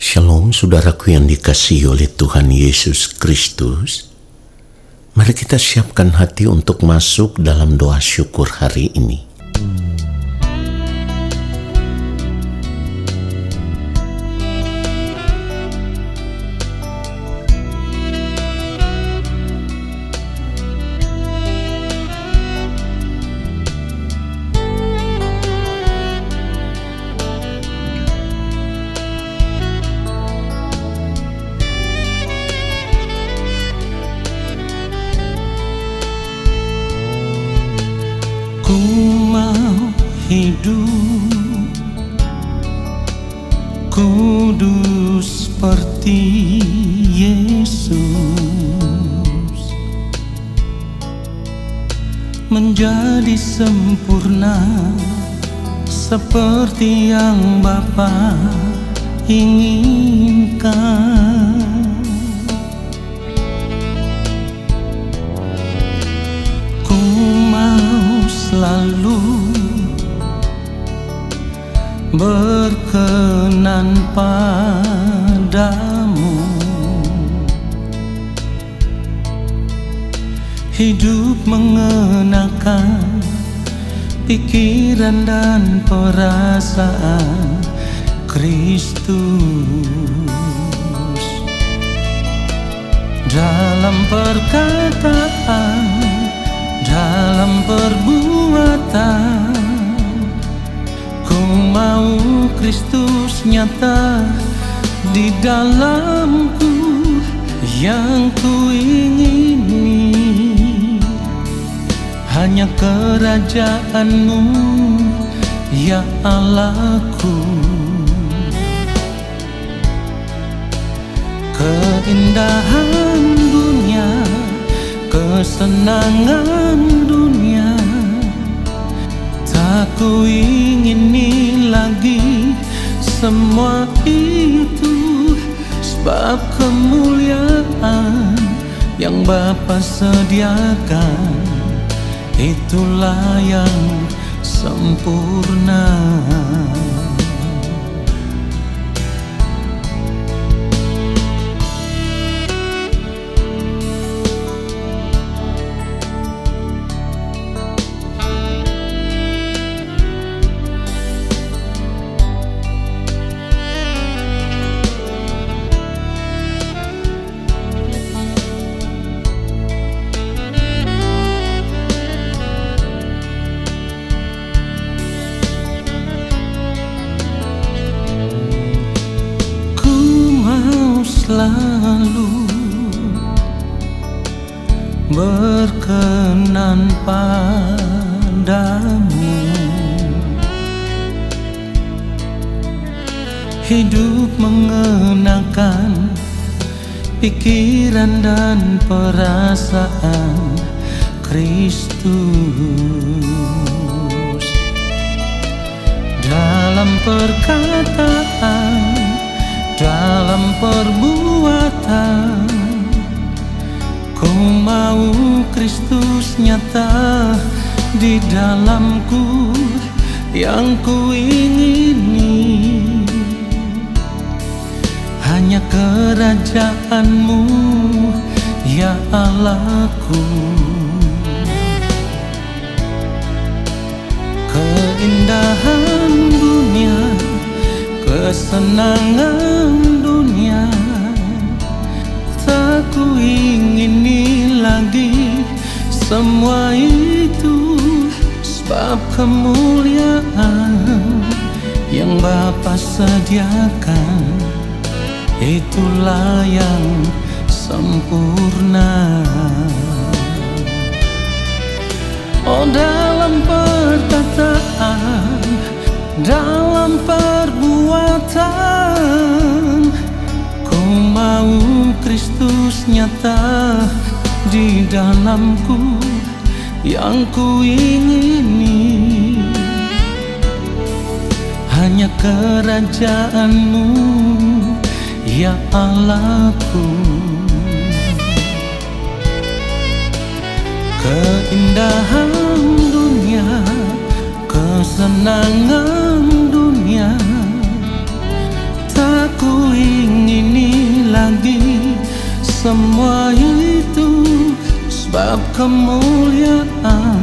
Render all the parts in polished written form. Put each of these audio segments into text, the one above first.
Shalom saudaraku yang dikasihi oleh Tuhan Yesus Kristus. Mari kita siapkan hati untuk masuk dalam doa syukur hari ini. Ku mau hidup kudus seperti Yesus, menjadi sempurna seperti yang Bapa inginkan. Selalu berkenan padamu, hidup mengenakan pikiran dan perasaan Kristus dalam perkataan, dalam perbuatan. Ku mau Kristus nyata di dalamku, yang ku ingini hanya kerajaan-Mu, ya Allahku. Keindahan dunia, kesenangan dunia, tak ku ingini lagi semua itu, sebab kemuliaan yang Bapa sediakan, itulah yang sempurna. Selalu berkenan padamu, hidup mengenakan pikiran dan perasaan Kristus dalam perkataan, dalam perbuatan. Ku mau Kristus nyata di dalamku, yang ku ingini hanya kerajaan-Mu, ya Allahku. Keindahan dunia, kesenangan dunia, tak ku ingini lagi semua itu, sebab kemuliaan yang Bapa sediakan, itulah yang sempurna. Oh, dalam perkataan, dalam perbuatan, ku mau Kristus nyata di dalamku, yang ku ingini hanya kerajaan-Mu, ya Allahku. Keindahan dunia, kesenangan dunia, tak ku semua itu sebab kemuliaan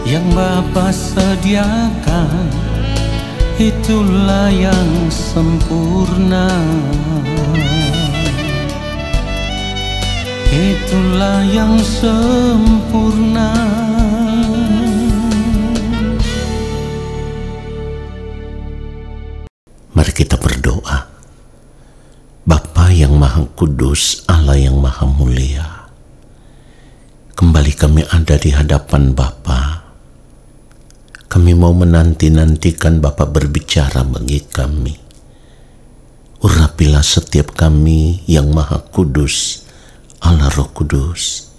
yang Bapa sediakan, itulah yang sempurna. Itulah yang sempurna. Mari kita berdoa. Bapa yang Maha Kudus, Allah yang Maha Mulia, kembali kami ada di hadapan Bapa. Kami mau menanti-nantikan Bapa berbicara bagi kami. Urapilah setiap kami yang Maha Kudus, Allah Roh Kudus.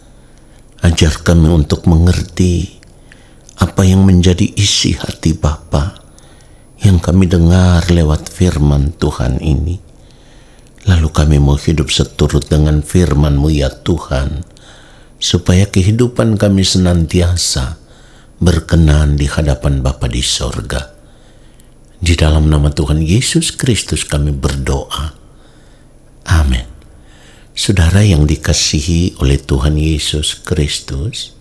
Ajar kami untuk mengerti apa yang menjadi isi hati Bapa yang kami dengar lewat firman Tuhan ini. Lalu kami mau hidup seturut dengan firman-Mu ya Tuhan, supaya kehidupan kami senantiasa berkenan di hadapan Bapa di sorga. Di dalam nama Tuhan Yesus Kristus kami berdoa. Amin. Saudara yang dikasihi oleh Tuhan Yesus Kristus,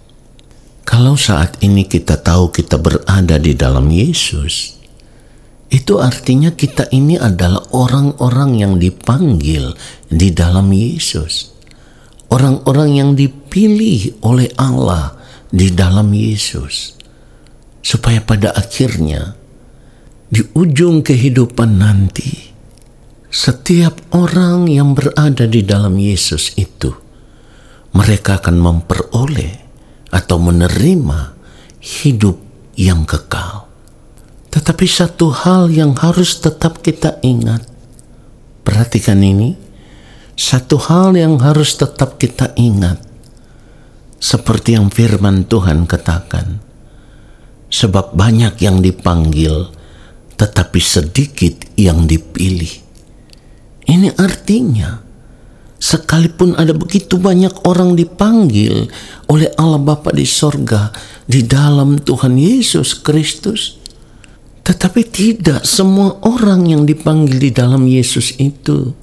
kalau saat ini kita tahu kita berada di dalam Yesus, itu artinya kita ini adalah orang-orang yang dipanggil di dalam Yesus. Orang-orang yang dipilih oleh Allah di dalam Yesus. Supaya pada akhirnya, di ujung kehidupan nanti, setiap orang yang berada di dalam Yesus itu, mereka akan memperoleh atau menerima hidup yang kekal. Tetapi satu hal yang harus tetap kita ingat, perhatikan ini, satu hal yang harus tetap kita ingat, seperti yang firman Tuhan katakan, sebab banyak yang dipanggil, tetapi sedikit yang dipilih. Ini artinya, sekalipun ada begitu banyak orang dipanggil oleh Allah Bapa di sorga, di dalam Tuhan Yesus Kristus, tetapi tidak semua orang yang dipanggil di dalam Yesus itu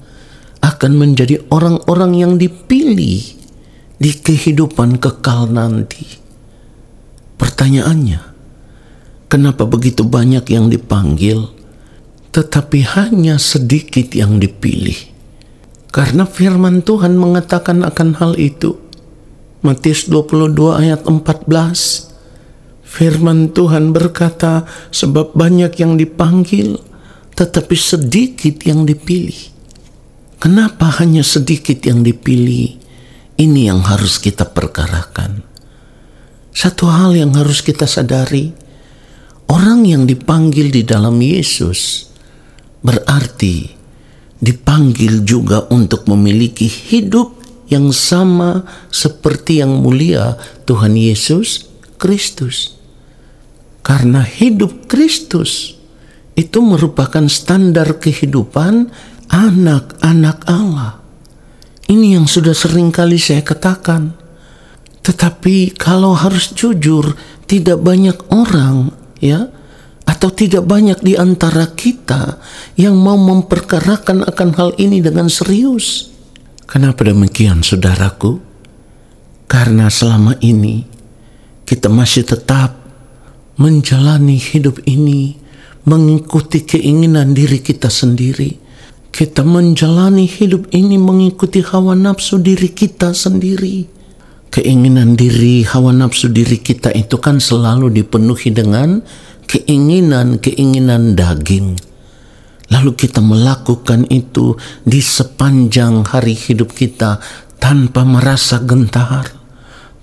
akan menjadi orang-orang yang dipilih di kehidupan kekal nanti. Pertanyaannya, kenapa begitu banyak yang dipanggil, tetapi hanya sedikit yang dipilih? Karena firman Tuhan mengatakan akan hal itu. Matius 22 ayat 14. Firman Tuhan berkata, sebab banyak yang dipanggil, tetapi sedikit yang dipilih. Kenapa hanya sedikit yang dipilih? Ini yang harus kita perkarakan. Satu hal yang harus kita sadari, orang yang dipanggil di dalam Yesus berarti dipanggil juga untuk memiliki hidup yang sama seperti yang mulia Tuhan Yesus Kristus. Karena hidup Kristus itu merupakan standar kehidupan anak-anak Allah. Ini yang sudah sering kali saya katakan. Tetapi kalau harus jujur, tidak banyak orang, ya, atau tidak banyak di antara kita yang mau memperkarakan akan hal ini dengan serius. Kenapa demikian, saudaraku? Karena selama ini kita masih tetap menjalani hidup ini mengikuti keinginan diri kita sendiri. Kita menjalani hidup ini mengikuti hawa nafsu diri kita sendiri. Keinginan diri, hawa nafsu diri kita itu kan selalu dipenuhi dengan keinginan-keinginan daging. Lalu kita melakukan itu di sepanjang hari hidup kita tanpa merasa gentar,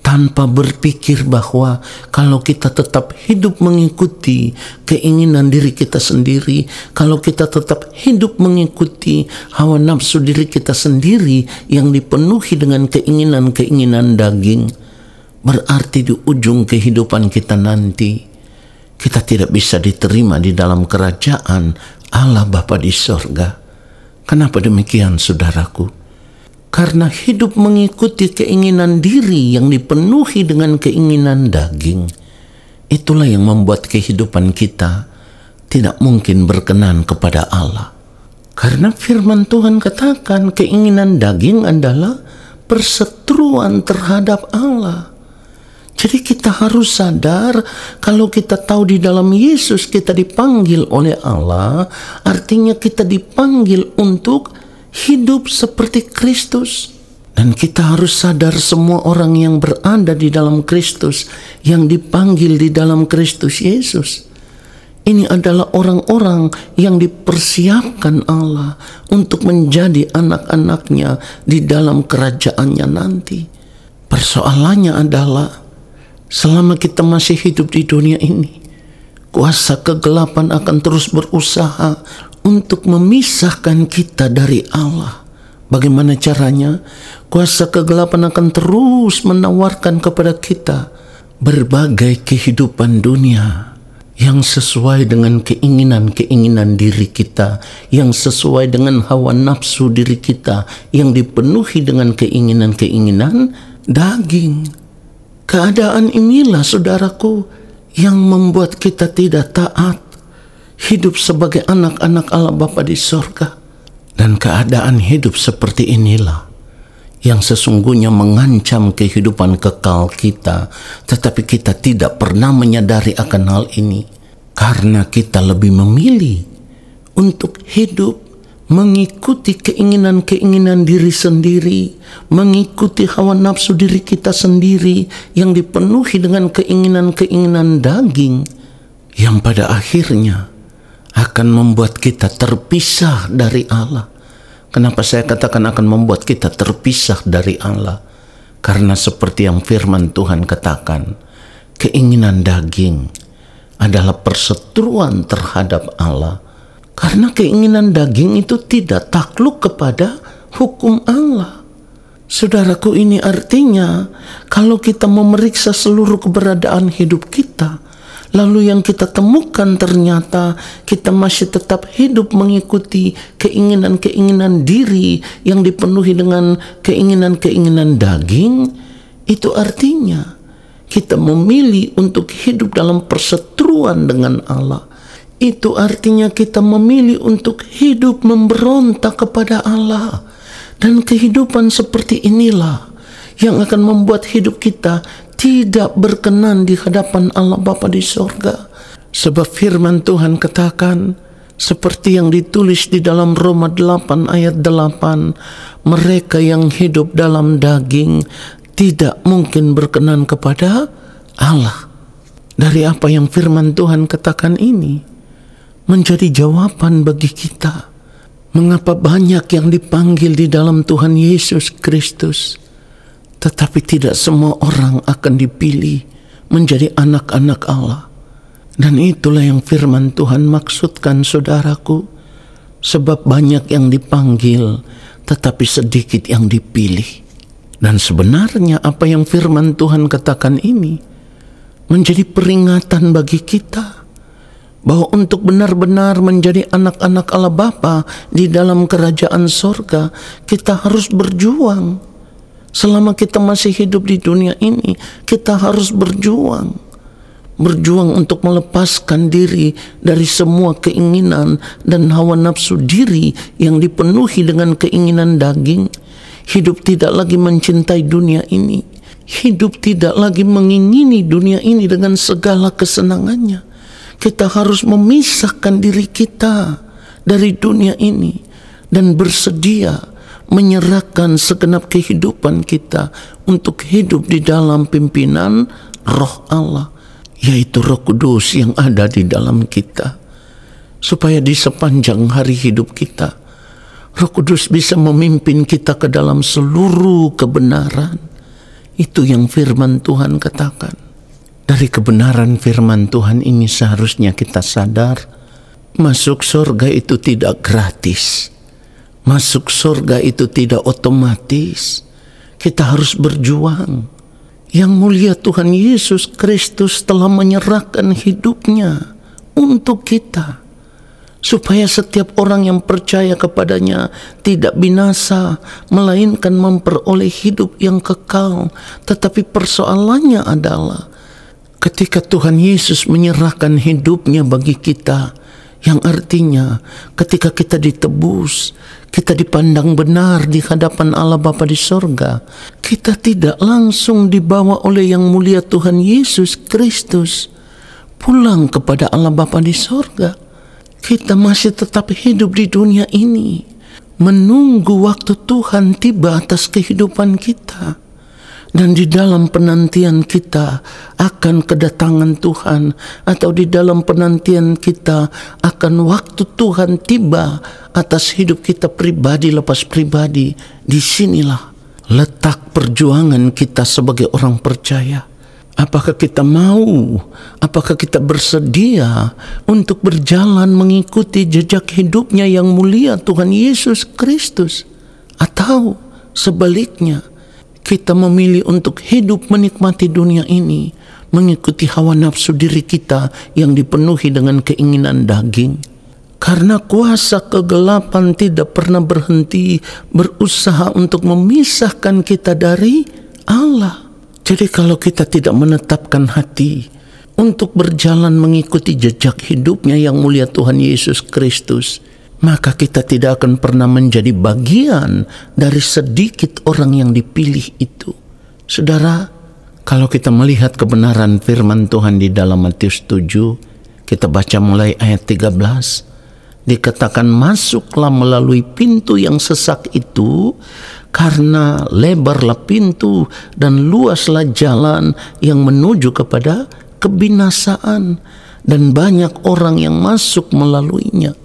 tanpa berpikir bahwa kalau kita tetap hidup mengikuti keinginan diri kita sendiri, kalau kita tetap hidup mengikuti hawa nafsu diri kita sendiri yang dipenuhi dengan keinginan-keinginan daging, berarti di ujung kehidupan kita nanti, kita tidak bisa diterima di dalam kerajaan Allah Bapa di sorga. Kenapa demikian, saudaraku? Karena hidup mengikuti keinginan diri yang dipenuhi dengan keinginan daging, itulah yang membuat kehidupan kita tidak mungkin berkenan kepada Allah. Karena firman Tuhan katakan keinginan daging adalah perseteruan terhadap Allah. Jadi kita harus sadar kalau kita tahu di dalam Yesus kita dipanggil oleh Allah, artinya kita dipanggil untuk hidup seperti Kristus. Dan kita harus sadar semua orang yang berada di dalam Kristus, yang dipanggil di dalam Kristus Yesus, ini adalah orang-orang yang dipersiapkan Allah untuk menjadi anak-anaknya di dalam kerajaannya nanti. Persoalannya adalah selama kita masih hidup di dunia ini, kuasa kegelapan akan terus berusaha untuk memisahkan kita dari Allah. Bagaimana caranya? Kuasa kegelapan akan terus menawarkan kepada kita berbagai kehidupan dunia yang sesuai dengan keinginan-keinginan diri kita, yang sesuai dengan hawa nafsu diri kita, yang dipenuhi dengan keinginan-keinginan daging. Keadaan inilah, saudaraku, yang membuat kita tidak taat hidup sebagai anak-anak Allah Bapa di sorga. Dan keadaan hidup seperti inilah yang sesungguhnya mengancam kehidupan kekal kita, tetapi kita tidak pernah menyadari akan hal ini karena kita lebih memilih untuk hidup mengikuti keinginan-keinginan diri sendiri, mengikuti hawa nafsu diri kita sendiri yang dipenuhi dengan keinginan-keinginan daging yang pada akhirnya akan membuat kita terpisah dari Allah. Kenapa saya katakan akan membuat kita terpisah dari Allah? Karena seperti yang firman Tuhan katakan, keinginan daging adalah perseteruan terhadap Allah. Karena keinginan daging itu tidak takluk kepada hukum Allah. Saudaraku, ini artinya kalau kita memeriksa seluruh keberadaan hidup kita, lalu yang kita temukan ternyata kita masih tetap hidup mengikuti keinginan-keinginan diri yang dipenuhi dengan keinginan-keinginan daging, itu artinya kita memilih untuk hidup dalam perseteruan dengan Allah. Itu artinya kita memilih untuk hidup memberontak kepada Allah. Dan kehidupan seperti inilah yang akan membuat hidup kita tidak berkenan di hadapan Allah Bapa di sorga. Sebab firman Tuhan katakan, seperti yang ditulis di dalam Roma 8 ayat 8, mereka yang hidup dalam daging tidak mungkin berkenan kepada Allah. Dari apa yang firman Tuhan katakan ini menjadi jawaban bagi kita. Mengapa banyak yang dipanggil di dalam Tuhan Yesus Kristus, tetapi tidak semua orang akan dipilih menjadi anak-anak Allah. Dan itulah yang firman Tuhan maksudkan, saudaraku. Sebab banyak yang dipanggil, tetapi sedikit yang dipilih. Dan sebenarnya apa yang firman Tuhan katakan ini menjadi peringatan bagi kita, bahwa untuk benar-benar menjadi anak-anak Allah Bapa di dalam kerajaan sorga, kita harus berjuang. Selama kita masih hidup di dunia ini, kita harus berjuang. Berjuang untuk melepaskan diri dari semua keinginan dan hawa nafsu diri yang dipenuhi dengan keinginan daging. Hidup tidak lagi mencintai dunia ini. Hidup tidak lagi mengingini dunia ini dengan segala kesenangannya. Kita harus memisahkan diri kita dari dunia ini dan bersedia menyerahkan segenap kehidupan kita untuk hidup di dalam pimpinan Roh Allah, yaitu Roh Kudus yang ada di dalam kita, supaya di sepanjang hari hidup kita Roh Kudus bisa memimpin kita ke dalam seluruh kebenaran. Itu yang firman Tuhan katakan. Dari kebenaran firman Tuhan ini seharusnya kita sadar, masuk surga itu tidak gratis. Masuk surga itu tidak otomatis. Kita harus berjuang. Yang mulia Tuhan Yesus Kristus telah menyerahkan hidupnya untuk kita, supaya setiap orang yang percaya kepadanya tidak binasa, melainkan memperoleh hidup yang kekal. Tetapi persoalannya adalah ketika Tuhan Yesus menyerahkan hidupnya bagi kita, yang artinya ketika kita ditebus, kita dipandang benar di hadapan Allah Bapa di sorga, kita tidak langsung dibawa oleh Yang Mulia Tuhan Yesus Kristus pulang kepada Allah Bapa di sorga. Kita masih tetap hidup di dunia ini, menunggu waktu Tuhan tiba atas kehidupan kita. Dan di dalam penantian kita akan kedatangan Tuhan, atau di dalam penantian kita akan waktu Tuhan tiba atas hidup kita pribadi lepas pribadi, disinilah letak perjuangan kita sebagai orang percaya. Apakah kita mau, apakah kita bersedia untuk berjalan mengikuti jejak hidupnya yang mulia Tuhan Yesus Kristus? Atau sebaliknya, kita memilih untuk hidup menikmati dunia ini, mengikuti hawa nafsu diri kita yang dipenuhi dengan keinginan daging. Karena kuasa kegelapan tidak pernah berhenti berusaha untuk memisahkan kita dari Allah. Jadi kalau kita tidak menetapkan hati untuk berjalan mengikuti jejak hidupnya yang mulia Tuhan Yesus Kristus, maka kita tidak akan pernah menjadi bagian dari sedikit orang yang dipilih itu. Saudara, kalau kita melihat kebenaran firman Tuhan di dalam Matius 7, kita baca mulai ayat 13, dikatakan, masuklah melalui pintu yang sesak itu, karena lebarlah pintu dan luaslah jalan yang menuju kepada kebinasaan, dan banyak orang yang masuk melaluinya.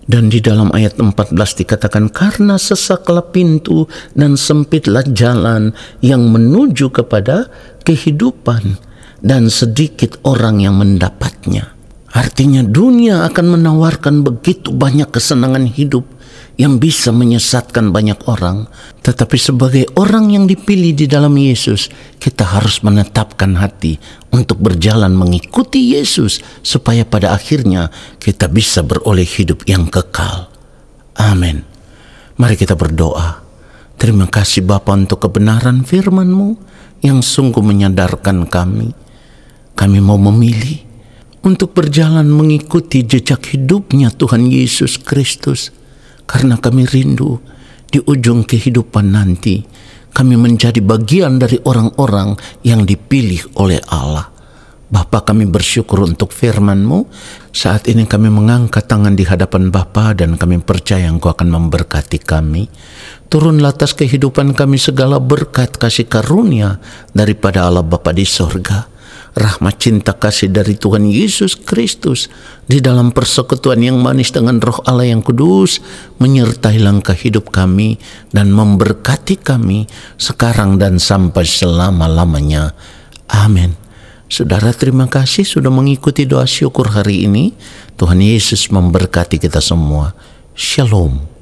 Dan di dalam ayat 14 dikatakan, karena sesaklah pintu dan sempitlah jalan yang menuju kepada kehidupan, dan sedikit orang yang mendapatnya. Artinya dunia akan menawarkan begitu banyak kesenangan hidup yang bisa menyesatkan banyak orang. Tetapi sebagai orang yang dipilih di dalam Yesus, kita harus menetapkan hati untuk berjalan mengikuti Yesus, supaya pada akhirnya kita bisa beroleh hidup yang kekal. Amin. Mari kita berdoa. Terima kasih Bapa untuk kebenaran firman-Mu yang sungguh menyadarkan kami. Kami mau memilih untuk berjalan mengikuti jejak hidupnya Tuhan Yesus Kristus. Karena kami rindu di ujung kehidupan nanti kami menjadi bagian dari orang-orang yang dipilih oleh Allah. Bapa, kami bersyukur untuk firman-Mu. Saat ini kami mengangkat tangan di hadapan Bapa, dan kami percaya Engkau akan memberkati kami. Turunlah atas kehidupan kami segala berkat kasih karunia daripada Allah Bapa di sorga. Rahmat cinta kasih dari Tuhan Yesus Kristus di dalam persekutuan yang manis dengan Roh Allah yang kudus menyertai langkah hidup kami dan memberkati kami sekarang dan sampai selama-lamanya. Amin. Saudara, terima kasih sudah mengikuti doa syukur hari ini. Tuhan Yesus memberkati kita semua. Shalom.